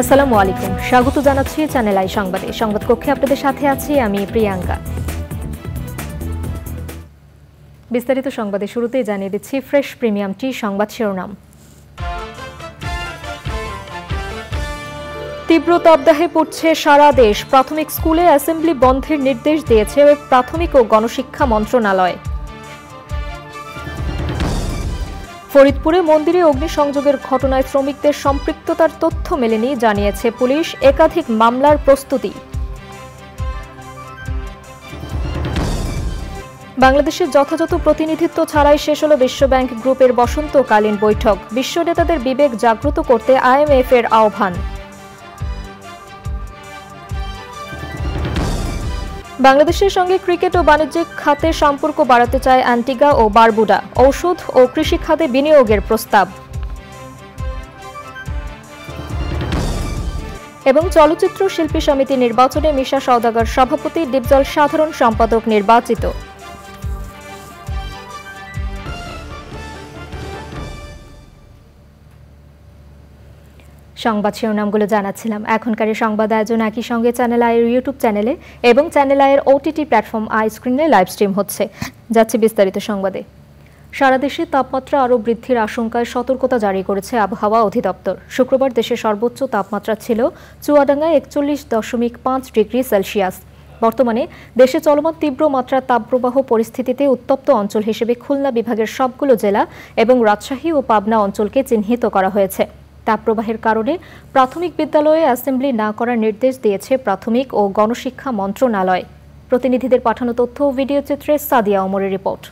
আসসালামু আলাইকুম, স্বাগত জানাচ্ছি চ্যানেল আই সংবাদে। সংবাদ কক্ষে আপনাদের সাথে আছি আমি প্রিয়াঙ্কা। বিস্তারিত সংবাদে শুরুতেই জানিয়ে দিচ্ছি ফ্রেশ প্রিমিয়াম টি সংবাদ শিরোনাম। তীব্র তাপদাহে পড়ছে সারা দেশ। প্রাথমিক স্কুলে অ্যাসেম্বলি বন্ধের নির্দেশ দিয়েছে প্রাথমিক ও গণশিক্ষা মন্ত্রণালয়। ফরিদপুরে মন্দিরে অগ্নিসংযোগের ঘটনায় শ্রমিকদের সম্পৃক্ততার তথ্য মেলেনি, জানিয়েছে পুলিশ। একাধিক মামলার প্রস্তুতি। বাংলাদেশের যথাযথ প্রতিনিধিত্ব ছাড়াই শেষ হল বিশ্বব্যাংক গ্রুপের বসন্তকালীন বৈঠক। বিশ্ব নেতাদের বিবেক জাগ্রত করতে IMF এর আহ্বান। বাংলাদেশের সঙ্গে ক্রিকেট ও বাণিজ্যিক খাতে সম্পর্ক বাড়াতে চায় অ্যান্টিগা ও বারবুডা। ঔষধ ও কৃষি খাতে বিনিয়োগের প্রস্তাব। এবং চলচ্চিত্র শিল্পী সমিতি নির্বাচনে মিশা সওদাগর সভাপতি, ডিপজল সাধারণ সম্পাদক নির্বাচিত। সংবাদ শিরোনামগুলো জানাচ্ছিলাম। এখনকার সংবাদ আয়োজন একই সঙ্গে চ্যানেল আইয়ের ইউটিউব চ্যানেলে এবং চ্যানেল আইয়ের OTT প্ল্যাটফর্ম আই স্ক্রিনে লাইভ স্ট্রিম হচ্ছে। যাচ্ছে বিস্তারিত সংবাদে। সারা দেশে তাপমাত্রা আরও বৃদ্ধির আশঙ্কায় সতর্কতা জারি করেছে আবহাওয়া অধিদপ্তর। শুক্রবার দেশের সর্বোচ্চ তাপমাত্রা ছিল চুয়াডাঙ্গায় 41.5 ডিগ্রি সেলসিয়াস। বর্তমানে দেশে চলমান তীব্র মাত্রার তাপপ্রবাহ পরিস্থিতিতে উত্তপ্ত অঞ্চল হিসেবে খুলনা বিভাগের সবগুলো জেলা এবং রাজশাহী ও পাবনা অঞ্চলকে চিহ্নিত করা হয়েছে। তাপপ্রবাহের কারণে প্রাথমিক বিদ্যালয়ে অ্যাসেম্বলি না করার নির্দেশ দিয়েছে প্রাথমিক ও গণশিক্ষা মন্ত্রণালয়। প্রতিনিধিদের পাঠানো তথ্য ও ভিডিও চিত্রে সাদিয়া ওমরের রিপোর্ট।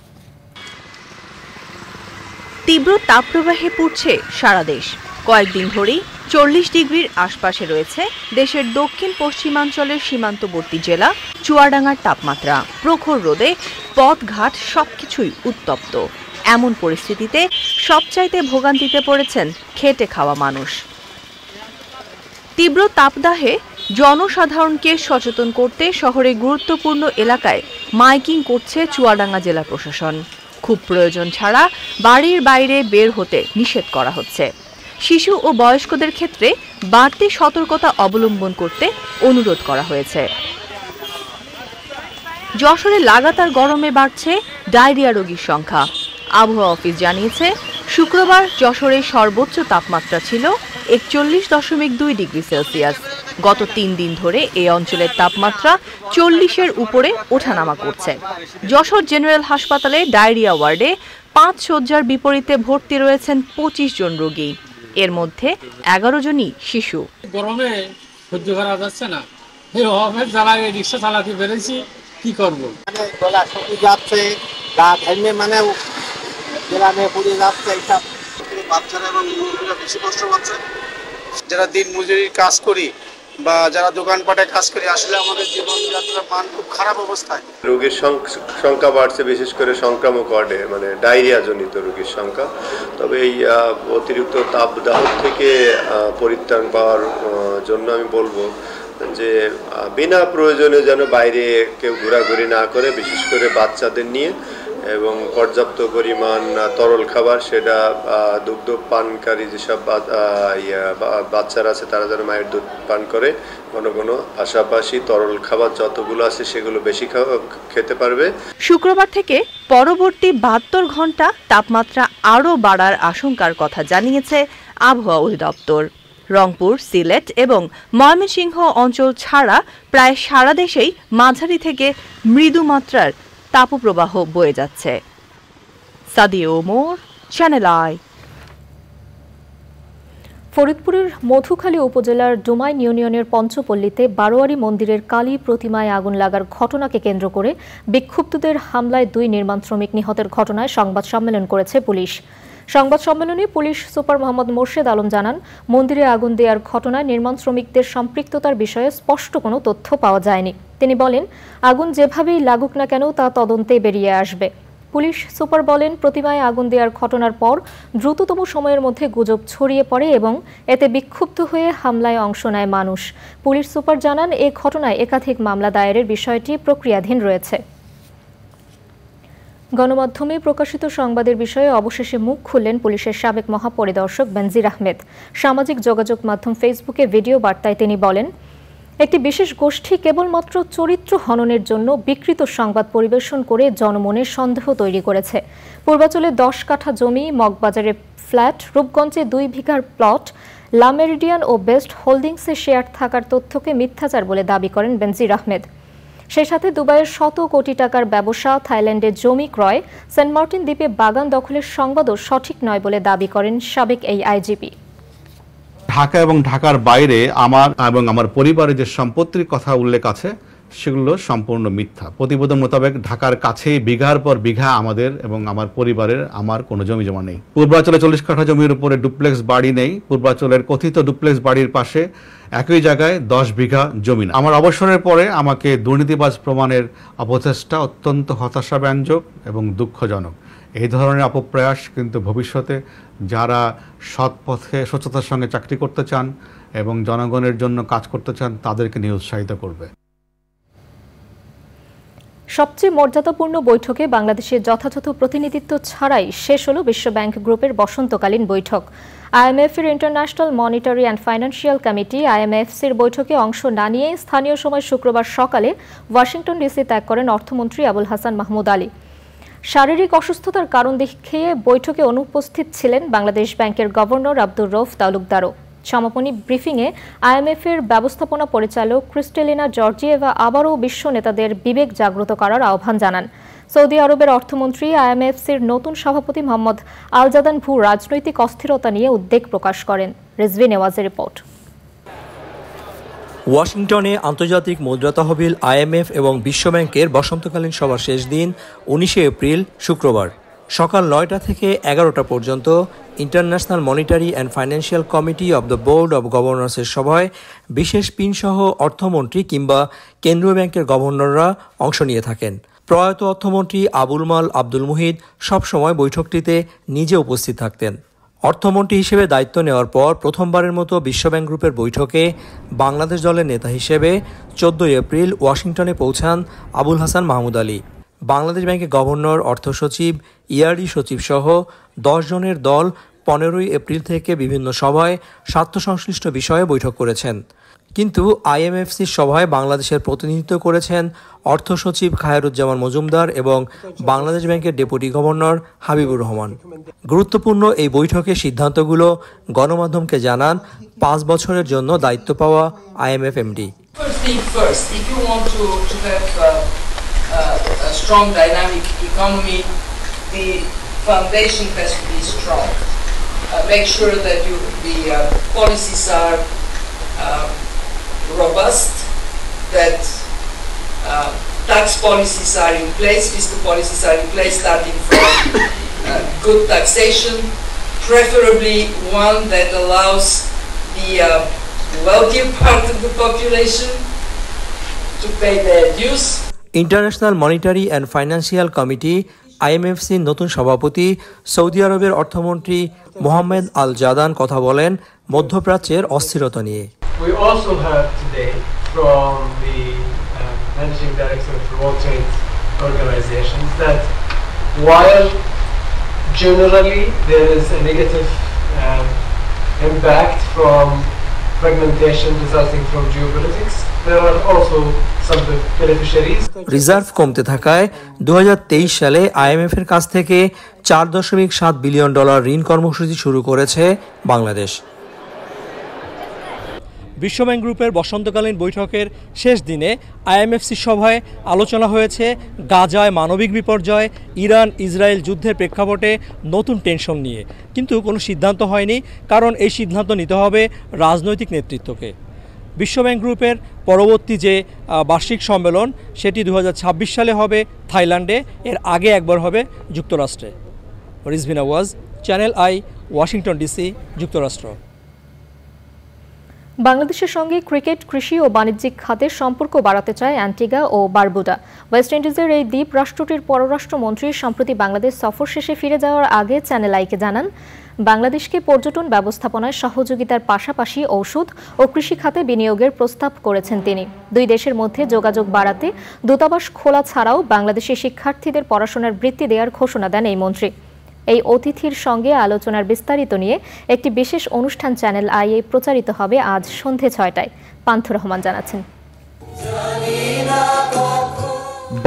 তীব্র তাপপ্রবাহে পড়ছে সারা দেশ। কয়েকদিন ধরেই 40 ডিগ্রির আশপাশে রয়েছে দেশের দক্ষিণ পশ্চিমাঞ্চলের সীমান্তবর্তী জেলা চুয়াডাঙ্গার তাপমাত্রা। প্রখর রোদে পথঘাট সবকিছুই উত্তপ্ত। এমন পরিস্থিতিতে সবচাইতে ভোগান্তিতে পড়েছেন খেটে খাওয়া মানুষ। তীব্র তাপদাহে জনসাধারণকে সচেতন করতে শহরের গুরুত্বপূর্ণ এলাকায় মাইকিং করছে চুয়াডাঙ্গা জেলা প্রশাসন। খুব প্রয়োজন ছাড়া বাড়ির বাইরে বের হতে নিষেধ করা হচ্ছে। শিশু ও বয়স্কদের ক্ষেত্রে বাড়তি সতর্কতা অবলম্বন করতে অনুরোধ করা হয়েছে। যশোরে লাগাতার গরমে বাড়ছে ডায়রিয়া রোগীর সংখ্যা। আবহাওয়া অফিস জানিয়েছে, শুক্রবার যশোরের সর্বোচ্চ তাপমাত্রা ছিল 41.2 ডিগ্রি সেলসিয়াস। গত 3 দিন ধরে এই অঞ্চলের তাপমাত্রা 40-এর উপরে ওঠানামা করছে। যশোর জেনারেল হাসপাতালে ডায়রিয়া ওয়ার্ডে 5 শয্যার বিপরীতে ভর্তি রয়েছেন 25 জন রোগী। এর মধ্যে 11 জনই শিশু। গরমে সহ্য করা যাচ্ছে না, এই অফিস জ্বালায় রিক্সা চালাতে পেরেছি, কি করব? গলা শুকিয়ে যাচ্ছে, গা ঘেমে গ্রামে পড়ে যাচ্ছে। এইসব বাচ্চারা এবং মুরগিরা বেশি কষ্ট পাচ্ছে। যারা দিন মজুরির কাজ করি বা যারা দোকানপাটে কাজ করি, আসলে আমাদের জীবনযাত্রার মান খুব খারাপ অবস্থায়। রোগীর সংখ্যা বাড়ছে, বিশেষ করে সংক্রামক ওয়ার্ডে, মানে ডায়রিয়া জনিত রোগীর সংখ্যা। তবে এই অতিরিক্ত তাপদাহ থেকে পরিত্রাণ পাওয়ার জন্য আমি বলবো যে বিনা প্রয়োজনে যেন বাইরে কেউ ঘোরাঘুরি না করে, বিশেষ করে বাচ্চাদের নিয়ে, এবং পর্যাপ্ত পরিমাণ তরল খাবার, সেটা দুগ্ধ পানকারী যেসব বাচ্চারা আছে তারা যেন মায়ের দুধ পান করে ঘন ঘন। পাশাপাশি তরল খাবার যতগুলো আছে সেগুলো বেশি খেতে পারবে। শুক্রবার থেকে পরবর্তী 72 ঘন্টা তাপমাত্রা আরও বাড়ার আশঙ্কার কথা জানিয়েছে আবহাওয়া অধিদপ্তর। রংপুর, সিলেট এবং ময়মনসিংহ অঞ্চল ছাড়া প্রায় সারা দেশেই মাঝারি থেকে মৃদু মাত্রার তাপপ্রবাহ বয়ে যাচ্ছে। Sadia Omar, channel I. ফরিদপুরের মধুখালী উপজেলার ডোমাইন ইউনিয়নের পঞ্চপল্লীতে বারোয়ারি মন্দিরের কালী প্রতিমায় আগুন লাগার ঘটনাকে কেন্দ্র করে বিক্ষুব্ধদের হামলায় 2 নির্মাণ শ্রমিক নিহতের ঘটনায় সংবাদ সম্মেলন করেছে পুলিশ। সংবাদ সম্মেলনে পুলিশ সুপার মোহাম্মদ মোর্শেদ আলম জানান, মন্দিরে আগুন দেওয়ার ঘটনায় নির্মাণ শ্রমিকদের সম্পৃক্ততার বিষয়ে স্পষ্ট কোনো তথ্য পাওয়া যায়নি। তিনি বলেন, আগুন যেভাবেই লাগুক না কেন তা তদন্তে বেরিয়ে আসবে। পুলিশ সুপার বলেন, প্রতিমায় আগুন দেওয়ার ঘটনার পর দ্রুততম সময়ের মধ্যে গুজব ছড়িয়ে পড়ে এবং এতে বিক্ষুব্ধ হয়ে হামলায় অংশ নেয় মানুষ। পুলিশ সুপার জানান, এ ঘটনায় একাধিক মামলা দায়েরের বিষয়টি প্রক্রিয়াধীন রয়েছে। গণমাধ্যমে প্রকাশিত সংবাদের বিষয়ে অবশেষে মুখ খুললেন পুলিশের সাবেক মহাপরিদর্শক বেনজির আহমেদ। সামাজিক যোগাযোগ মাধ্যম ফেসবুকে ভিডিও বার্তায় তিনি বলেন, একটি বিশেষ গোষ্ঠী কেবলমাত্র চরিত্র হননের জন্য বিকৃত সংবাদ পরিবেশন করে জনমনে সন্দেহ তৈরি করেছে। পূর্বাচলে 10 কাঠা জমি, মগবাজারে ফ্ল্যাট, রূপগঞ্জে 2 বিঘার প্লট, লামেরিডিয়ান ও বেস্ট হোল্ডিংসে শেয়ার থাকার তথ্যকে মিথ্যাচার বলে দাবি করেন বেনজির আহমেদ। সেই সাথে দুবাইয়ের শত কোটি টাকার ব্যবসা, থাইল্যান্ডে জমি ক্রয়, সেন্ট মার্টিন দ্বীপে বাগান দখলের সংবাদও সঠিক নয় বলে দাবি করেন সাবেক এই আইজিপি। ঢাকা এবং ঢাকার বাইরে আমার এবং আমার পরিবারের যে সম্পত্তির কথা উল্লেখ আছে সেগুলো সম্পূর্ণ মিথ্যা। প্রতিবেদন মোতাবেক ঢাকার কাছে বিঘার পর বিঘা আমাদের এবং আমার পরিবারের আমার কোনো জমি জমা নেই। পূর্বাচলে 40 কাঠা জমির উপরে ডুপ্লেক্স বাড়ি নেই। পূর্বাচলের কথিত ডুপ্লেক্স বাড়ির পাশে একই জায়গায় 10 বিঘা জমি। আমার অবসরের পরে আমাকে দুর্নীতিবাজ প্রমাণের অপচেষ্টা অত্যন্ত হতাশাব্যঞ্জক এবং দুঃখজনক। এই ধরনের অপপ্রয়াস কিন্তু ভবিষ্যতে যারা সৎ পথে স্বচ্ছতার সঙ্গে চাকরি করতে চান এবং জনগণের জন্য কাজ করতে চান তাদেরকে নিরুৎসাহিত করবে। সবচেয়ে মর্যাদাপূর্ণ বৈঠকে বাংলাদেশের যথাযথ প্রতিনিধিত্ব ছাড়াই শেষ হলো বিশ্বব্যাংক গ্রুপের বসন্তকালীন বৈঠক। আইএমএফের International Monetary and Financial Committee IMFCর বৈঠকে অংশ না নিয়ে স্থানীয় সময় শুক্রবার সকালে ওয়াশিংটন ডিসি ত্যাগ করেন অর্থমন্ত্রী আবুল হাসান মাহমুদ আলী। শারীরিক অসুস্থতার কারণ দেখিয়ে বৈঠকে অনুপস্থিত ছিলেন বাংলাদেশ ব্যাংকের গভর্নর আব্দুর রউফ তালুকদারও। সমাপনী ব্রিফিংয়ে IMFের ব্যবস্থাপনা পরিচালক ক্রিস্টেলিনা জর্জিয়েভা আবারও বিশ্ব নেতাদের বিবেক জাগ্রত করার আহ্বান জানান। সৌদি আরবের অর্থমন্ত্রী IMFCর নতুন সভাপতি মোহাম্মদ আলজাদান ভূ রাজনৈতিক অস্থিরতা নিয়ে উদ্বেগ প্রকাশ করেন। রিজভি নেওয়াজের রিপোর্ট। ওয়াশিংটনে আন্তর্জাতিক মুদ্রা তহবিল IMF এবং বিশ্বব্যাংকের বসন্তকালীন সভার শেষ দিন 19 এপ্রিল শুক্রবার সকাল 9টা থেকে 11টা পর্যন্ত International Monetary and Financial Committee of the board of গভর্নর্সের সভায় বিশেষ পিনসহ অর্থমন্ত্রী কিংবা কেন্দ্রীয় ব্যাংকের গভর্নররা অংশ নিয়ে থাকেন। প্রয়াত অর্থমন্ত্রী আবুল মাল আব্দুল মুহিত সবসময় বৈঠকটিতে নিজে উপস্থিত থাকতেন। অর্থমন্ত্রী হিসেবে দায়িত্ব নেওয়ার পর প্রথমবারের মতো বিশ্বব্যাংক গ্রুপের বৈঠকে বাংলাদেশ দলের নেতা হিসেবে 14 এপ্রিল ওয়াশিংটনে পৌঁছান আবুল হাসান মাহমুদ আলী। বাংলাদেশ ব্যাংকের গভর্নর, অর্থ সচিব, ইআরডি সচিব সহ 10 জনের দল 15 এপ্রিল থেকে বিভিন্ন সভায় স্বার্থ সংশ্লিষ্ট বিষয়ে বৈঠক করেছেন। কিন্তু IMFCর সভায় বাংলাদেশের প্রতিনিধিত্ব করেছেন অর্থ সচিব খায়রুজ্জামান মজুমদার এবং বাংলাদেশ ব্যাংকের ডেপুটি গভর্নর হাবিবুর রহমান। গুরুত্বপূর্ণ এই বৈঠকের সিদ্ধান্তগুলো গণমাধ্যমকে জানান 5 বছরের জন্য দায়িত্ব পাওয়া IMF MD। A strong dynamic economy, the foundation has to be strong. Make sure that the policies are robust, that tax policies are in place, fiscal policies are in place, starting from good taxation, preferably one that allows the wealthier part of the population to pay their dues. International Monetary and Financial Committee IMFCর নতুন সভাপতি Saudi আরবের অর্থমন্ত্রী মোহাম্মদ আল জাদান কথা বলেন মধ্যপ্রাচ্যের অস্থিরতা নিয়ে। We also heard today from the managing director of the World Trade Organization that while generally there is a negative impact from fragmentation resulting from geopolitics, there are also some beneficiaries. Reserve কমতে থাকায় 2023 সালে IMFের কাছ থেকে $4.7 billion ঋণ কর্মসূচি শুরু করেছে বাংলাদেশ। বিশ্বব্যাংক গ্রুপের বসন্তকালীন বৈঠকের শেষ দিনে IMFC সভায় আলোচনা হয়েছে গাজায় মানবিক বিপর্যয়, ইরান ইসরায়েল যুদ্ধের প্রেক্ষাপটে নতুন টেনশন নিয়ে। কিন্তু কোনো সিদ্ধান্ত হয়নি, কারণ এই সিদ্ধান্ত নিতে হবে রাজনৈতিক নেতৃত্বকে। বিশ্বব্যাংক গ্রুপের পরবর্তী যে বার্ষিক সম্মেলন সেটি 2026 সালে হবে থাইল্যান্ডে, এর আগে একবার হবে যুক্তরাষ্ট্রে। Rizvi Nawaz, channel i, Washington DC, যুক্তরাষ্ট্র। বাংলাদেশের সঙ্গে ক্রিকেট, কৃষি ও বাণিজ্যিক খাতের সম্পর্ক বাড়াতে চায় অ্যান্টিগা ও বারবুডা। ওয়েস্ট ইন্ডিজের এই দ্বীপ রাষ্ট্রটির পররাষ্ট্রমন্ত্রী সম্প্রতি বাংলাদেশ সফর শেষে ফিরে যাওয়ার আগে চ্যানেল আইকে জানান, বাংলাদেশকে পর্যটন ব্যবস্থাপনায় সহযোগিতার পাশাপাশি ঔষধ ও কৃষি খাতে বিনিয়োগের প্রস্তাব করেছেন তিনি। দুই দেশের মধ্যে যোগাযোগ বাড়াতে দূতাবাস খোলা ছাড়াও বাংলাদেশি শিক্ষার্থীদের পড়াশোনার বৃত্তি দেওয়ার ঘোষণা দেন এই মন্ত্রী। এই অতিথির সঙ্গে আলোচনার বিস্তারিত নিয়ে একটি বিশেষ অনুষ্ঠান চ্যানেল আইয়ে প্রচারিত হবে আজ সন্ধে ৬টায়। পান্থ রহমান জানাচ্ছেন।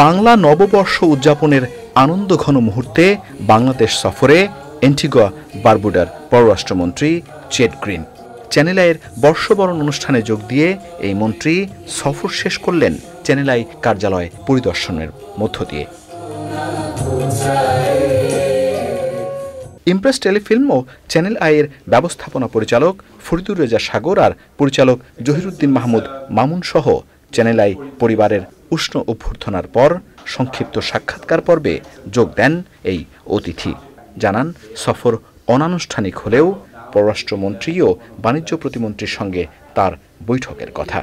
বাংলা নববর্ষ উদযাপনের আনন্দঘন মুহূর্তে বাংলাদেশ সফরে অ্যান্টিগুয়া বারবুডার পররাষ্ট্রমন্ত্রী চেড গ্রিন। চ্যানেল আইয়ের বর্ষবরণ অনুষ্ঠানে যোগ দিয়ে এই মন্ত্রী সফর শেষ করলেন চ্যানেল আই কার্যালয় পরিদর্শনের মধ্য দিয়ে। ইমপ্রেস টেলিফিল্ম ও চ্যানেল আইয়ের ব্যবস্থাপনা পরিচালক ফরিদুর রেজা সাগর আর পরিচালক জহিরুদ্দিন মাহমুদ মামুন সহ চ্যানেল আই পরিবারের উষ্ণ অভ্যর্থনার পর সংক্ষিপ্ত সাক্ষাৎকার পর্বে যোগ দেন এই অতিথি। জানান, সফর অনানুষ্ঠানিক হলেও পররাষ্ট্রমন্ত্রী ও বাণিজ্য প্রতিমন্ত্রীর সঙ্গে তার বৈঠকের কথা।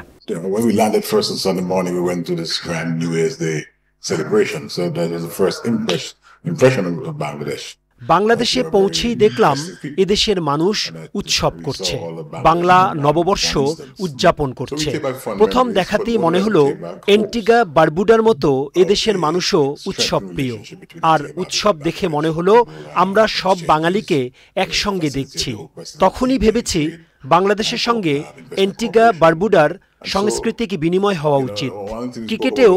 When we landed first on Sunday morning, we went to this grand New Year's Day celebration. So that was the first impression of Bangladesh. বাংলাদেশে পৌঁছেই দেখলাম এদেশের মানুষ উৎসব করছে, বাংলা নববর্ষ উদযাপন করছে। প্রথম দেখাতেই মনে হলো অ্যান্টিগা বারবুডার মতো এদেশের মানুষও উৎসব প্রিয়। আর উৎসব দেখে মনে হলো আমরা সব বাঙালিকে একসঙ্গে দেখছি। তখনই ভেবেছি বাংলাদেশের সঙ্গে অ্যান্টিগা বারবুডার সাংস্কৃতিক বিনিময় হওয়া উচিত। ক্রিকেটেও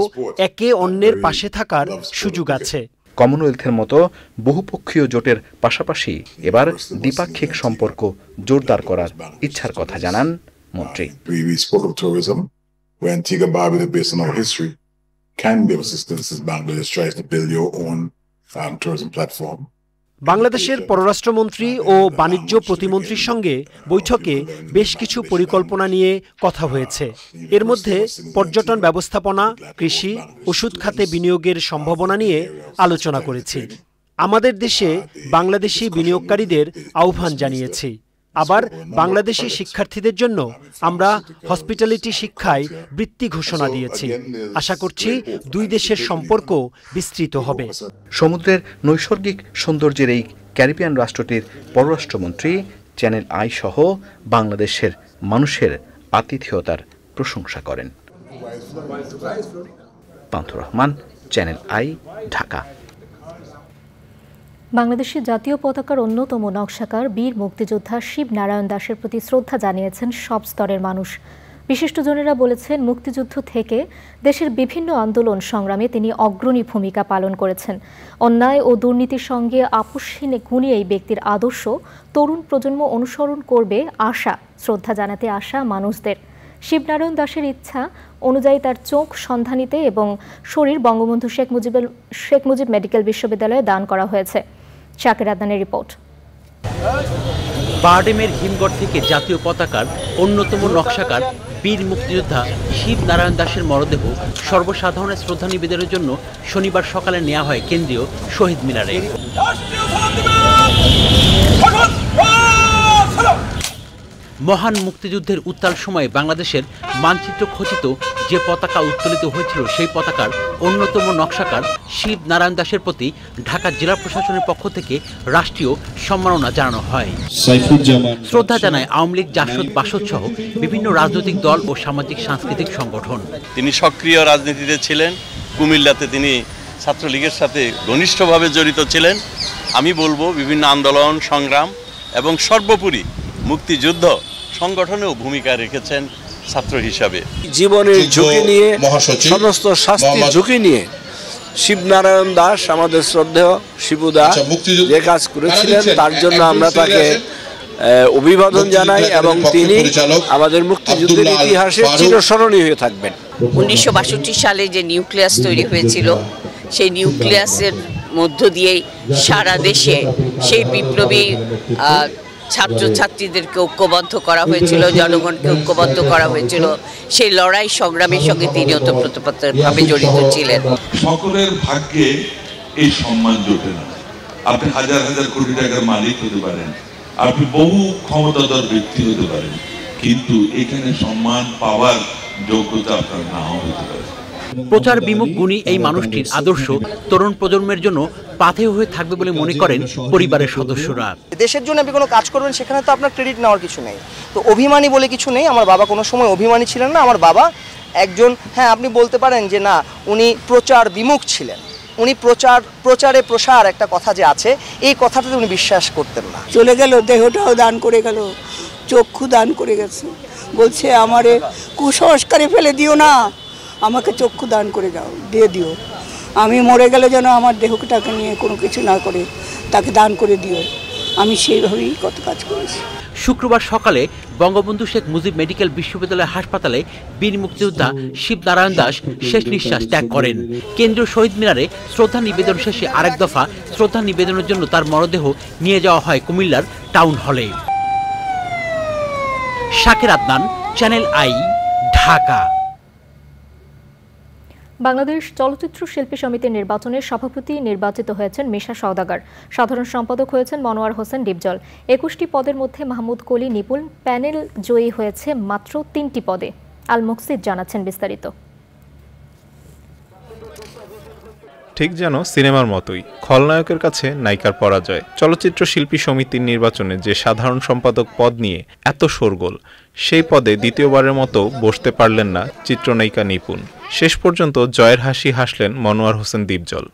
একে অন্যের পাশে থাকার সুযোগ আছে। কমনওয়েলথের মতো বহুপক্ষীয় জোটের পাশাপাশি এবার দ্বিপাক্ষিক সম্পর্ক জোরদার করার ইচ্ছার কথা জানান মন্ত্রী। বাংলাদেশের পররাষ্ট্রমন্ত্রী ও বাণিজ্য প্রতিমন্ত্রীর সঙ্গে বৈঠকে বেশ কিছু পরিকল্পনা নিয়ে কথা হয়েছে। এর মধ্যে পর্যটন ব্যবস্থাপনা, কৃষি, ওষুধ খাতে বিনিয়োগের সম্ভাবনা নিয়ে আলোচনা করেছি। আমাদের দেশে বাংলাদেশি বিনিয়োগকারীদের আহ্বান জানিয়েছি। আবার বাংলাদেশি শিক্ষার্থীদের জন্য আমরা হসপিটালিটি শিক্ষায় বৃত্তি ঘোষণা দিয়েছি। আশা করছি দুই দেশের সম্পর্ক বিস্তৃত হবে। সমুদ্রের নৈসর্গিক সৌন্দর্যের এই ক্যারিবিয়ান রাষ্ট্রটির পররাষ্ট্রমন্ত্রী চ্যানেল আই সহ বাংলাদেশের মানুষের আতিথেয়তার প্রশংসা করেন। পান্থ রহমান, চ্যানেল আই, ঢাকা। বাংলাদেশের জাতীয় পতাকার অন্যতম নকশাকার বীর মুক্তিযোদ্ধা শিব নারায়ণ দাসের প্রতি শ্রদ্ধা জানিয়েছেন সব স্তরের মানুষ। বিশিষ্টজনেরা বলেছেন, মুক্তিযুদ্ধ থেকে দেশের বিভিন্ন আন্দোলন সংগ্রামে তিনি অগ্রণী ভূমিকা পালন করেছেন। অন্যায় ও দুর্নীতির সঙ্গে আপোষহীন গুণী এই ব্যক্তির আদর্শ তরুণ প্রজন্ম অনুসরণ করবে আশা শ্রদ্ধা জানাতে আসা মানুষদের। শিবনারায়ণ দাসের ইচ্ছা অনুযায়ী তার চোখ সন্ধানীতে এবং শরীর বঙ্গবন্ধু শেখ মুজিব মেডিকেল বিশ্ববিদ্যালয়ে দান করা হয়েছে। শাকির আদনানের রিপোর্ট। বারডেমের হিমগড় থেকে জাতীয় পতাকার অন্যতম নকশাকার বীর মুক্তিযোদ্ধা শিব নারায়ণ দাসের মরদেহ সর্বসাধারণের শ্রদ্ধা নিবেদনের জন্য শনিবার সকালে নেওয়া হয় কেন্দ্রীয় শহীদ মিনারে। মহান মুক্তিযুদ্ধের উত্তাল সময়ে বাংলাদেশের মানচিত্র খচিত যে পতাকা উত্তোলিত হয়েছিল সেই পতাকার অন্যতম নকশাকার শিব নারায়ণ দাসের প্রতি ঢাকা জেলা প্রশাসনের পক্ষ থেকে রাষ্ট্রীয় সম্মাননা জানানো হয়। শ্রদ্ধা জানায় আওয়ামী লীগ, জাসদ, বাসদ সহ বিভিন্ন রাজনৈতিক দল ও সামাজিক সাংস্কৃতিক সংগঠন। তিনি সক্রিয় রাজনীতিতে ছিলেন। কুমিল্লাতে তিনি ছাত্রলীগের সাথে ঘনিষ্ঠভাবে জড়িত ছিলেন। আমি বলবো বিভিন্ন আন্দোলন সংগ্রাম এবং সর্বোপরি মুক্তিযুদ্ধ সংগঠনেও ভূমিকা রেখেছেন ছাত্র হিসাবে। জীবনের ঝুঁকি নিয়ে, সমস্ত শাস্তির ঝুঁকি নিয়ে শিবনারায়ণ দাস আমাদের শ্রদ্ধেয় শিবুদা যে কাজ করেছিলেন তার জন্য আমরা তাকে অভিবাদন জানাই এবং তিনি আমাদের মুক্তিযুদ্ধের ইতিহাসে চিরস্মরণীয় হয়ে থাকবেন। 1962 সালে যে নিউক্লিয়াস তৈরি হয়েছিল সেই নিউক্লিয়াসের মধ্য দিয়েই সারা দেশে সেই বিপ্লবী ছাত্রছাত্রীদেরকে ঐক্যবদ্ধ করা হয়েছিল, জনগণকে ঐক্যবদ্ধ করা হয়েছিল। সেই লড়াই সংগ্রামের সঙ্গে তিনি ওতপ্রোতভাবে জড়িত ছিলেন। সকলের ভাগ্যে এই সম্মান জোটে না। আপনি হাজার হাজার কোটি টাকার মালিক হতে পারেন, আপনি বহু ক্ষমতাধর ব্যক্তি হতে পারেন, কিন্তু এখানে সম্মান পাওয়ার যোগ্যতা আপনার নাও হতে পারে। প্রচার বিমুখ গুণী এই মানুষটির আদর্শ তরুণ প্রজন্মের জন্য পাথেয় হয়ে থাকবে বলে মনে করেন পরিবারের সদস্যরা। দেশের জন্য আপনি কোনো কাজ করবেন সেখানে তো আপনার ক্রেডিট নেওয়ার কিছু নেই, তো অভিমানী বলে কিছু নেই। আমার বাবা কোনো সময় অভিমানী ছিলেন না। আমার বাবা একজন, হ্যাঁ আপনি বলতে পারেন যে না, উনি প্রচার বিমুখ ছিলেন। উনি প্রচারে প্রসার একটা কথা যে আছে, এই কথাটাতে উনি বিশ্বাস করতেন না। চলে গেল, দেহটাও দান করে গেল, চক্ষু দান করে গেছে। বলছে আমারে কুসংস্কারে ফেলে দিও না, আমাকে চক্ষু দান করে যাও, দিয়ে দিও। আমি মরে গেলে যেন আমার দেহটাকে নিয়ে কোনো কিছু না করে তাকে দান করে দিও। আমি সেইভাবেই কত কাজ করেছি। শুক্রবার সকালে বঙ্গবন্ধু শেখ মুজিব মেডিকেল বিশ্ববিদ্যালয় হাসপাতালে বীর মুক্তিযোদ্ধা শিবনারায়ণ দাস শেষ নিঃশ্বাস ত্যাগ করেন। কেন্দ্রীয় শহীদ মিনারে শ্রদ্ধা নিবেদন শেষে আরেক দফা শ্রদ্ধা নিবেদনের জন্য তার মরদেহ নিয়ে যাওয়া হয় কুমিল্লার টাউন হলে। Shakir Adnan, channel I, Dhaka. বাংলাদেশ চলচ্চিত্র শিল্পী সমিতির নির্বাচনে সভাপতি নির্বাচিত হয়েছেন মিশা সওদাগর, সাধারণ সম্পাদক হয়েছেন মনোয়ার হোসেন ডিপজল। ২১টি পদের মধ্যে মাহমুদ কলি নিপুণ প্যানেল জয়ী হয়েছে মাত্র ৩টি পদে। আল মুকসিদ জানাচ্ছেন বিস্তারিত। ঠিক যেন সিনেমার মতোই খলনায়কের কাছে নায়িকার পরাজয়। চলচ্চিত্র শিল্পী সমিতির নির্বাচনে যে সাধারণ সম্পাদক পদ নিয়ে এত শোরগোল, সেই পদে দ্বিতীয়বারের মতো বসতে পারলেন না চিত্রনায়িকা নিপুণ। শেষ পর্যন্ত জয়ের হাসি হাসলেন মনোয়ার হোসেন ডিপজল।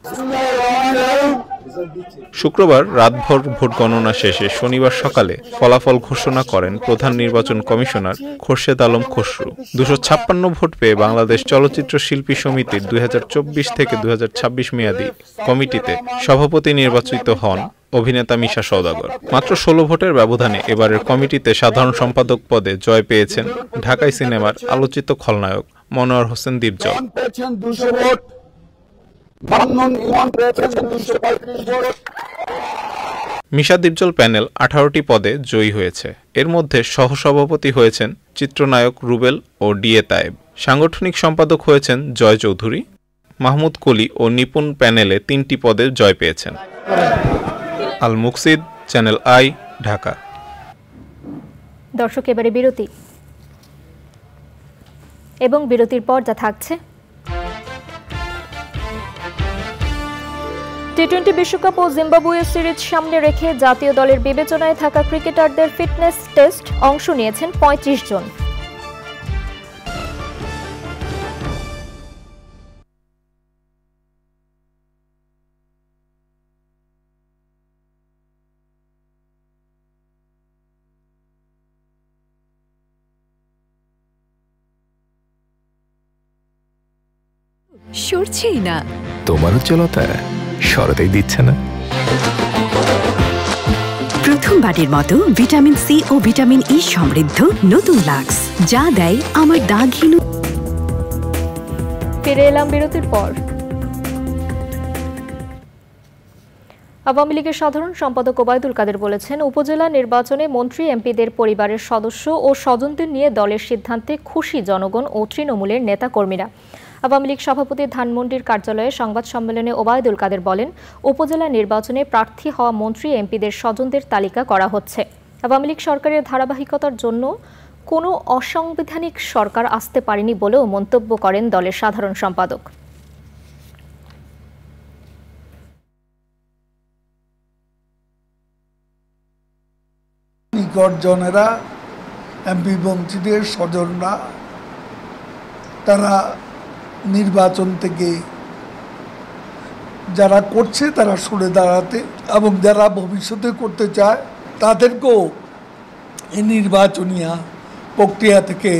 শুক্রবার রাতভর ভোট গণনা শেষে শনিবার সকালে ফলাফল ঘোষণা করেন প্রধান নির্বাচন কমিশনার খোরশেদ আলম খসরু। 256 ভোট পেয়ে বাংলাদেশ চলচ্চিত্র শিল্পী সমিতির 2024 থেকে 2026 মেয়াদী কমিটিতে সভাপতি নির্বাচিত হন অভিনেতা মিশা সওদাগর। মাত্র 16 ভোটের ব্যবধানে এবারের কমিটিতে সাধারণ সম্পাদক পদে জয় পেয়েছেন ঢাকাই সিনেমার আলোচিত খলনায়ক মনোয়ার হোসেন ডিপজল। মিশা ডিপজল প্যানেল 18টি পদে জয়ী হয়েছে। এর মধ্যে সহসভাপতি হয়েছেন চিত্রনায়ক রুবেল ও ডিএ তায়েব। সাংগঠনিক সম্পাদক হয়েছেন জয় চৌধুরী। মাহমুদ কলি ও নিপুণ প্যানেলে 3টি পদে জয় পেয়েছেন। আল মুকসিদ, চ্যানেল আই, ঢাকা। দর্শক, এবারে বিরতি, এবং বিরতির পর যা থাকছে: টি-20 বিশ্বকাপ ও জিম্বাবুয়ে সিরিজ সামনে রেখে জাতীয় দলের বিবেচনায় থাকা ক্রিকেটারদের ফিটনেস টেস্ট অংশ নিয়েছেন 35 জন। সরছেই না, তোমার উজ্জ্বলতা সরতেই দিচ্ছে না। প্রথমবারের মতো ভিটামিন সি ও ভিটামিন ই সমৃদ্ধ নতুন লাক্স, যা দেয় আমার দাগহীন। ফিরে এলাম বিরতির পর। আওয়ামী লীগের সাধারণ সম্পাদক ওবায়দুল কাদের বলেছেন, উপজেলা নির্বাচনে মন্ত্রী এমপিদের পরিবারের সদস্য ও স্বজনদের নিয়ে দলের সিদ্ধান্তে খুশি জনগণ ও তৃণমূলের নেতাকর্মীরা। আওয়ামী লীগ সভাপতি ধানমন্ডির কার্যালয়ে সংবাদ সম্মেলনে ওবায়দুল কাদের বলেন, উপজেলা নির্বাচনে প্রার্থী হওয়া মন্ত্রী এমপিদের স্বজনদের তালিকা করা হচ্ছে। আওয়ামী লীগ সরকারের ধারাবাহিকতার জন্য কোনো অসাংবিধানিক সরকার আসতে পারেনি বলেও মন্তব্য করেন দলের সাধারণ সম্পাদক। নিকটজনেরা, এমপি মন্ত্রীদের স্বজনরা, তারা নির্বাচন থেকে যারা করছে তারা সরে দাঁড়াতে, এবং যারা ভবিষ্যতে করতে চায় তাদেরকেও এই নির্বাচনীয় প্রক্রিয়া থেকে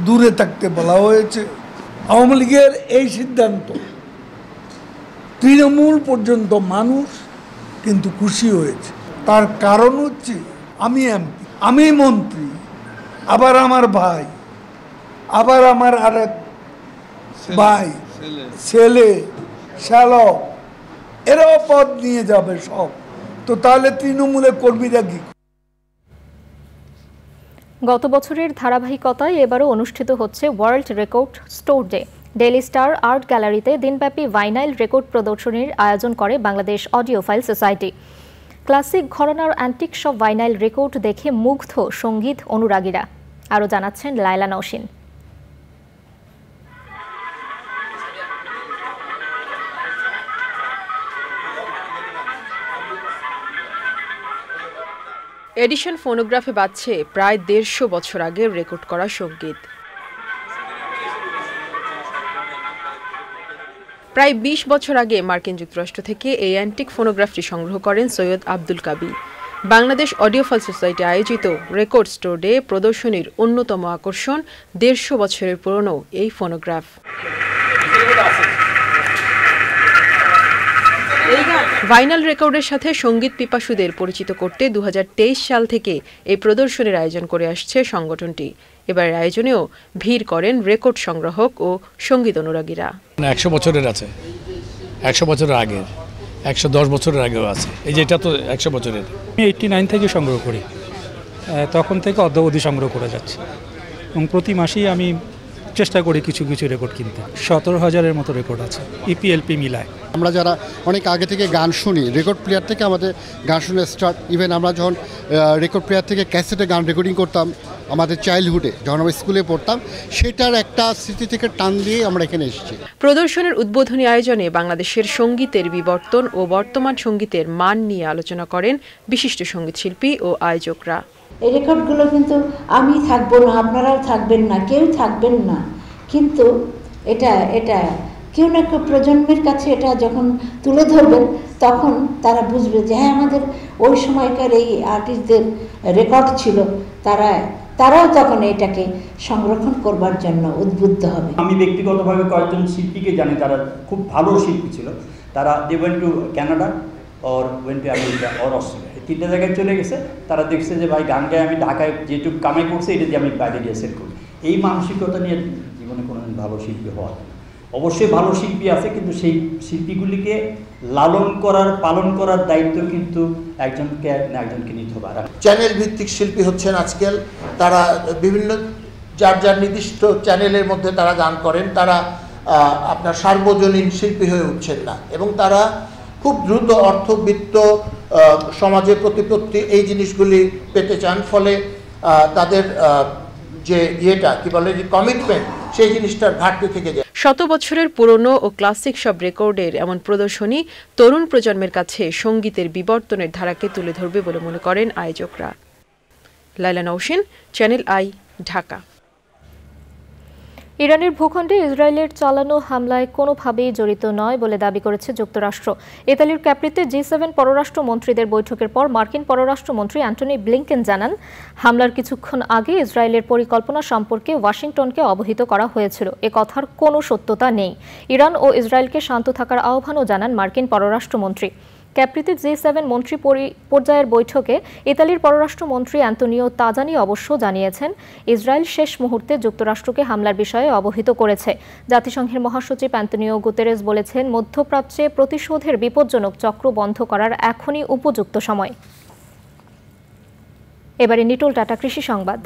দূরে থাকতে বলা হয়েছে। আওয়ামী লীগের এই সিদ্ধান্ত তৃণমূল পর্যন্ত মানুষ কিন্তু খুশি হয়েছে। তার কারণ হচ্ছে আমি এমপি, আমি মন্ত্রী, আবার আমার ভাই, আবার আমার আরেক ভাই, ছেলে, শ্যালক, এরাও পদ নিয়ে যাবে সব। তো তাহলে তৃণমূলের কর্মীরা কি? গত বছরের ধারাবাহিকতায় এবারও অনুষ্ঠিত হচ্ছে world record store day. Daily star art গ্যালারিতে দিনব্যাপী ভাইনাইল রেকর্ড প্রদর্শনীর আয়োজন করে বাংলাদেশ অডিওফাইল সোসাইটি। ক্লাসিক ঘরানার অ্যান্টিক সব ভাইনাইল রেকর্ড দেখে মুগ্ধ সঙ্গীত অনুরাগীরা। আরও জানাচ্ছেন লায়লা নওশিন। এডিশন ফোনোগ্রাফে বাজছে প্রায় ১৫০ বছর আগে রেকর্ড করা সঙ্গীত। প্রায় ২০ বছর আগে মার্কিন যুক্তরাষ্ট্র থেকে এই অ্যান্টিক ফোনোগ্রাফটি সংগ্রহ করেন সৈয়দ আব্দুল কাবি। বাংলাদেশ অডিওফাইল সোসাইটি আয়োজিত রেকর্ড স্টোর ডে প্রদর্শনীর অন্যতম আকর্ষণ ১৫০ বছরের পুরনো এই ফোনোগ্রাফ। ভাইনাল রেকর্ডের সাথে সঙ্গীত পিপাসুদের পরিচিত করতে ২০২৩ সাল থেকে এই প্রদর্শনীর আয়োজন করে আসছে সংগঠনটি। এবারের আয়োজনেও ভিড় করেন রেকর্ড সংগ্রাহক ও সঙ্গীত অনুরাগীরা। ১০০ বছরের আছে, ১০০ বছরের আগের, ১১০ বছরের আগেও আছে। এই যে এটা তো ১০০ বছরের। আমি 89 থেকে সংগ্রহ করি, তখন থেকে অদ্যাবধি সংগ্রহ করে যাচ্ছি এবং প্রতি মাসেই আমি চেষ্টা করি কিছু কিছু রেকর্ড কিনতে। ১৭,০০০-এর মতো রেকর্ড আছে ইপিএলপি মিলায়। আমরা যারা অনেক আগে থেকে গান শুনি, রেকর্ড প্লেয়ার থেকে আমাদের গান শুনে স্টার্ট। ইভেন আমরা যখন রেকর্ড প্লেয়ার থেকে ক্যাসেটে গান রেকর্ডিং করতাম আমাদের চাইল্ডহুডে, যখন আমরা স্কুলে পড়তাম, সেটার একটা স্মৃতি থেকে টান দিয়ে আমরা এখানে এসেছি। প্রদর্শনের উদ্বোধনী আয়োজনে বাংলাদেশের সঙ্গীতের বিবর্তন ও বর্তমান সঙ্গীতের মান নিয়ে আলোচনা করেন বিশিষ্ট সঙ্গীত শিল্পী ও আয়োজকরা। এই রেকর্ডগুলো কিন্তু আমি থাকবো না, আপনারাও থাকবেন না, কেউ থাকবেন না, কিন্তু এটা কেউ না কেউ প্রজন্মের কাছে এটা যখন তুলে ধরবেন তখন তারা বুঝবে যে হ্যাঁ আমাদের ওই সময়কার এই আর্টিস্টদের রেকর্ড ছিল, তারাও তখন এটাকে সংরক্ষণ করবার জন্য উদ্বুদ্ধ হবে। আমি ব্যক্তিগতভাবে কয়েকজন শিল্পীকে জানি তারা খুব ভালো শিল্পী ছিল। তারা they went to Canada or went to America or Australia, এই 3টে জায়গায় চলে গেছে। তারা দেখছে যে ভাই গান গায়ে আমি ঢাকায় যেটুকু কামাই করছি এটা দিয়ে আমি বাইরে গিয়ে সেট করি। এই মানসিকতা নিয়ে জীবনে কোনোদিন ভালো শিল্পী হওয়া। অবশ্যই ভালো শিল্পী আছে, কিন্তু সেই শিল্পীগুলিকে লালন করার পালন করার দায়িত্ব কিন্তু একজনকে নিতে হবে। চ্যানেল ভিত্তিক শিল্পী হচ্ছেন আজকাল, তারা বিভিন্ন যার নির্দিষ্ট চ্যানেলের মধ্যে তারা গান করেন, তারা আপনার সার্বজনীন শিল্পী হয়ে উঠছেন না এবং তারা খুব দ্রুত অর্থবিত্ত সমাজের প্রতিপত্তি এই জিনিসগুলি পেতে চান। ফলে তাদের যে কি বলে যে কমিটমেন্ট, সেই জিনিসটার ঘাটতি থেকে যায়। 100 বছরের পুরনো ও ক্লাসিক সব রেকর্ডের এমন প্রদর্শনী তরুণ প্রজন্মের কাছে সঙ্গীতের বিবর্তনের ধারাকে তুলে ধরবে বলে মনে করেন আয়োজকরা। Laila Nowshin, channel I, Dhaka. ইরানের ভূখণ্ডে ইসরায়েলের চালানো হামলায় কোনোভাবেই জড়িত নয় বলে দাবি করেছে যুক্তরাষ্ট্র। ইতালির ক্যাপ্রিতে G7 পররাষ্ট্র মন্ত্রীদের বৈঠকের পর মার্কিন পররাষ্ট্রমন্ত্রী অ্যান্টনি ব্লিংকেন জানান, হামলার কিছুক্ষণ আগে ইসরায়েলের পরিকল্পনা সম্পর্কে ওয়াশিংটনকে অবহিত করা হয়েছিল। এ কথার কোনো সত্যতা নেই। ইরান ও ইসরায়েলকে শান্ত থাকার আহ্বানও জানান মার্কিন পররাষ্ট্রমন্ত্রী। ক্যাপ্রিতে G7 মন্ত্রী পর্যায়ের বৈঠকে ইতালির পররাষ্ট্রমন্ত্রী অ্যান্তোনিও তাজানি অবশ্য জানিয়েছেন, ইসরায়েল শেষ মুহূর্তে যুক্তরাষ্ট্রকে হামলার বিষয়ে অবহিত করেছে। জাতিসংঘের মহাসচিব অ্যান্তোনিও গুতেরেস বলেছেন, মধ্যপ্রাচ্যে প্রতিশোধের বিপজ্জনক চক্র বন্ধ করার এখনই উপযুক্ত সময়। এবারে নিটোল টাটা কৃষি সংবাদ।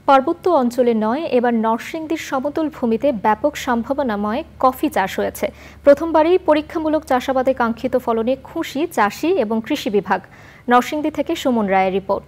পার্বত্য অঞ্চলে নয়, এবার নরসিংদীর সমতল ভূমিতে ব্যাপক সম্ভাবনাময় কফি চাষ হয়েছে। প্রথমবারই পরীক্ষামূলক চাষাবাদে কাঙ্ক্ষিত ফলনে খুশি চাষি এবং কৃষি বিভাগ। নরসিংদী থেকে সুমন রায়ের রিপোর্ট।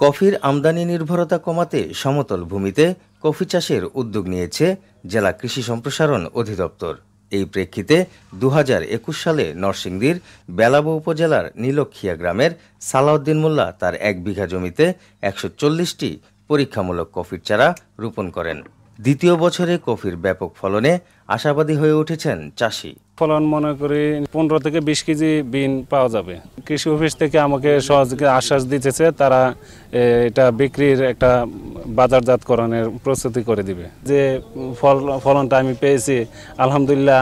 কফির আমদানি নির্ভরতা কমাতে সমতল ভূমিতে কফি চাষের উদ্যোগ নিয়েছে জেলা কৃষি সম্প্রসারণ অধিদপ্তর। এই প্রেক্ষিতে 2021 সালে নরসিংদীর বেলাবো উপজেলার নীলক্ষিয়া গ্রামের সালাউদ্দিন মোল্লা তার 1 বিঘা জমিতে 140টি পরীক্ষামূলক কফির চারা রোপণ করেন। দ্বিতীয় বছরে কফির ব্যাপক ফলনে আশাবাদী হয়ে উঠেছেন চাষি। ফলন মনে করি 15 থেকে 20 কেজি বিন পাওয়া যাবে। কৃষি অফিস থেকে আমাকে সহযোগিতা আশ্বাস দিতেছে, তারা এটা বিক্রির একটা বাজারজাতকরণের প্রস্তুতি করে দিবে। যে ফলনটা আমি পেয়েছি আলহামদুলিল্লাহ,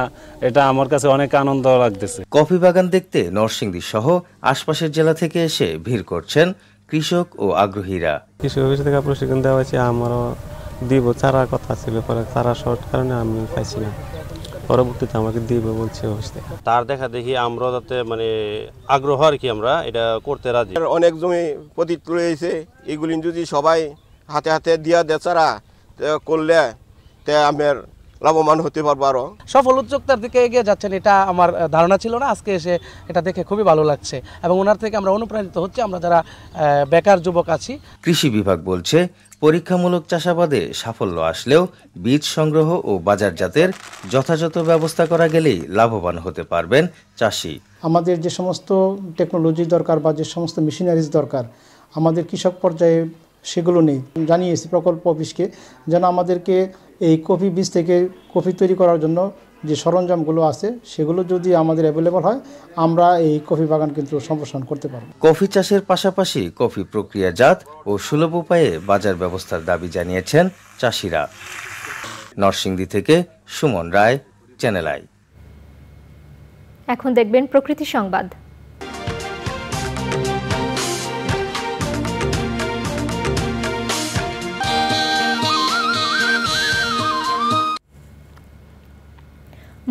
এটা আমার কাছে অনেক আনন্দ লাগতেছে। কফি বাগান দেখতে নরসিংদী সহ আশপাশের জেলা থেকে এসে ভিড় করছেন কৃষক ও আগ্রহীরা। কৃষি অফিস থেকে প্রশিক্ষণ দেওয়া হয়েছে, আমারও দিব চারা কথা ছিল, পরে চারা শর্ট কারণে আমি পাইছি না, পরবর্তীতে আমাকে দিব বলছে অফিস থেকে। তার দেখা দেখি আমরা যাতে মানে আগ্রহ আর কি আমরা এটা করতে রাজি। অনেক জমি পতিত রয়েছে, এগুলি যদি সবাই হাতে হাতে দিয়া দেচারা করলে তে আমের লাভবান হতে পারবো। আরো সফল উদ্যোক্তার দিকে এগিয়ে যাচ্ছেন, এটা আমার ধারণা ছিল না। আজকে এসে এটা দেখে খুবই ভালো লাগছে এবং ওনার থেকে আমরা অনুপ্রাণিত হচ্ছি, আমরা যারা বেকার যুবক আছি। কৃষি বিভাগ বলছে পরীক্ষামূলক চাষাবাদে সাফল্য আসলেও বীজ সংগ্রহ ও বাজারজাতের যথাযথ ব্যবস্থা করা গেলেই লাভবান হতে পারবেন চাষি। আমাদের যে সমস্ত টেকনোলজি দরকার বা যে সমস্ত মেশিনারিজ দরকার আমাদের কৃষক পর্যায়ে সেগুলো নেই। জানিয়েছি প্রকল্প অফিসকে যেন আমাদেরকে এই কফি বীজ থেকে কফি তৈরি করার জন্য যে সরঞ্জামগুলো আছে সেগুলো যদি আমাদের অ্যাভেলেবল হয় আমরা এই কফি বাগান কিন্তু সম্প্রসারণ করতে পারব। কফি চাষের পাশাপাশি কফি প্রক্রিয়াজাত ও সুলভ উপায়ে বাজার ব্যবস্থার দাবি জানিয়েছেন চাষিরা। নরসিংদী থেকে সুমন রায়, চ্যানেল আই। এখন দেখবেন প্রকৃতি সংবাদ।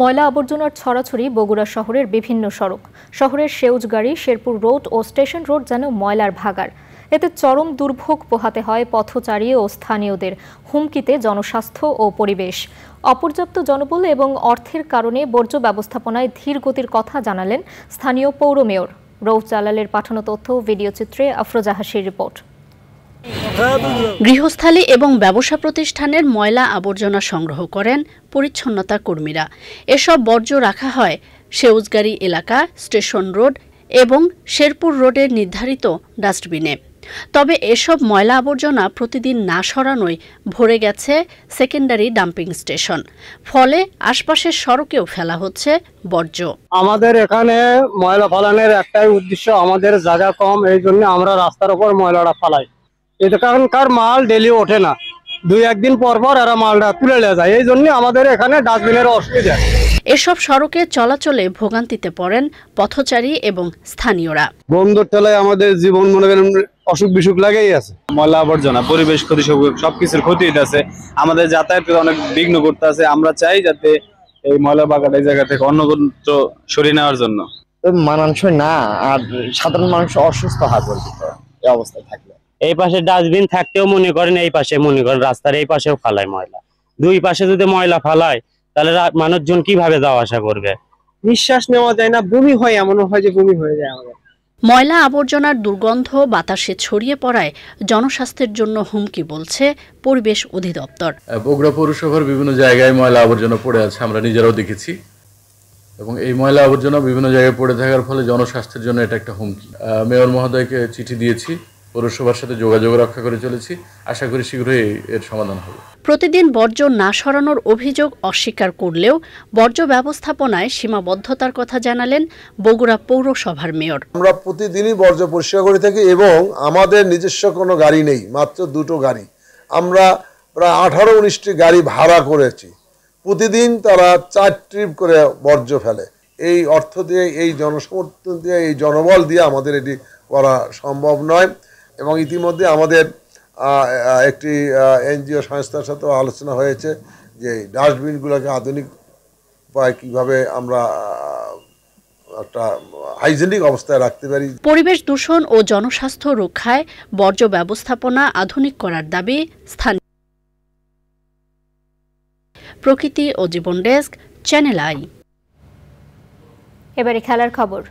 ময়লা আবর্জনার ছড়াছড়ি বগুড়া শহরের বিভিন্ন সড়ক। শহরের সেউজগাড়ি, শেরপুর রোড ও স্টেশন রোড যেন ময়লার ভাগাড়। এতে চরম দুর্ভোগ পোহাতে হয় পথচারী ও স্থানীয়দের, হুমকিতে জনস্বাস্থ্য ও পরিবেশ। অপর্যাপ্ত জনবল এবং অর্থের কারণে বর্জ্য ব্যবস্থাপনায় ধীর গতির কথা জানালেন স্থানীয় পৌর মেয়র। রৌফ জালালের পাঠানো তথ্য ভিডিও চিত্রে আফরোজা হাসির রিপোর্ট। গৃহস্থালী এবং ব্যবসা প্রতিষ্ঠানের ময়লা আবর্জনা সংগ্রহ করেন পরিচ্ছন্নতা কর্মীরা। এসব বর্জ্য রাখা হয় সেউজগাড়ি এলাকা, স্টেশন রোড এবং শেরপুর রোডের নির্ধারিত ডাস্টবিনে। তবে এসব ময়লা আবর্জনা প্রতিদিন না সরানোয় ভরে গেছে সেকেন্ডারি ডাম্পিং স্টেশন। ফলে আশপাশের সড়কেও ফেলা হচ্ছে বর্জ্য। আমাদের এখানে ময়লা ফেলানোর একটাই উদ্দেশ্য, আমাদের জায়গা কম, এই জন্য আমরা রাস্তার উপর ময়লাটা ফেলাই। এখানকার মাল ডেলি ওঠে না, 2-1 দিন পর পর এরা মালটা তুলে নিয়ে যায়, এই জন্য আমাদের এখানে ডাস্টবিনের অসুবিধা। এসব সড়কে চলাচলে ভোগান্তিতে পড়েন পথচারী এবং স্থানীয়রা। বন্দর ঠেলায় আমাদের জীবন মনে করেন অসুখ বিসুখ লাগেই আছে। ময়লা আবর্জনা, পরিবেশ ক্ষতি, সবকিছুর ক্ষতি আছে, আমাদের যাতায়াত অনেক বিঘ্ন করতে আছে। আমরা চাই যাতে এই ময়লা বাগাটা এই জায়গা থেকে অন্যত্র সরিয়ে নেওয়ার জন্য। মানানসই না, আর সাধারণ মানুষ অসুস্থ হয় এই অবস্থায় থাকলে। এই পাশে ডাস্টবিন থাকতেও মনে করেন, এই পাশে মনে করেন রাস্তার এই পাশেও ফালায় ময়লা। দুই পাশে যদি ময়লা ফালায় তাহলে মানুষজন কিভাবে যাওয়া আসা করবে? নিঃশ্বাস নেওয়া যায় না, বমি হয়, এমন হয় যে বমি হয়ে যায় আমাদের। ময়লা আবর্জনার দুর্গন্ধ বাতাসে ছড়িয়ে পড়ায় জনস্বাস্থ্যের জন্য হুমকি বলছে পরিবেশ অধিদপ্তর। বগুড়া পৌরসভার বিভিন্ন জায়গায় ময়লা আবর্জনা পড়ে আছে, আমরা নিজেরাও দেখেছি, এবং এই ময়লা আবর্জনা বিভিন্ন জায়গায় পড়ে থাকার ফলে জনস্বাস্থ্যের জন্য এটা একটা হুমকি। মেয়র মহোদয়কে চিঠি দিয়েছি, পৌরসভার সাথে যোগাযোগ রক্ষা করে চলেছি, আশা করি শীঘ্রই এর সমাধান হবে। প্রতিদিন বর্জ্য না সরানোর অভিযোগ অস্বীকার করলেও বর্জ্য ব্যবস্থাপনায় সীমাবদ্ধতার কথা জানালেন বগুড়া পৌরসভার মেয়র। আমরা প্রতিদিনই বর্জ্য পরিষ্কার করে থাকি এবং আমাদের নিজস্ব কোনো গাড়ি নেই, মাত্র 2টো গাড়ি। আমরা প্রায় 18-19টি গাড়ি ভাড়া করেছি। প্রতিদিন তারা 4 ট্রিপ করে বর্জ্য ফেলে। এই অর্থ দিয়ে, এই জনসমর্থন দিয়ে, এই জনবল দিয়ে আমাদের এটি করা সম্ভব নয়। এবং ইতিমধ্যে আমাদের একটি এনজিও সংস্থার সাথে আলোচনা হয়েছে যে ডাস্টবিনগুলোকে আধুনিক উপায় কীভাবে আমরা একটা হাইজেনিক অবস্থায় রাখতে পারি। পরিবেশ দূষণ ও জনস্বাস্থ্য রক্ষায় বর্জ্য ব্যবস্থাপনা আধুনিক করার দাবি স্থানীয়। প্রকৃতি ও জীবন ডেস্ক, চ্যানেল আই। এবারে খেলার খবর।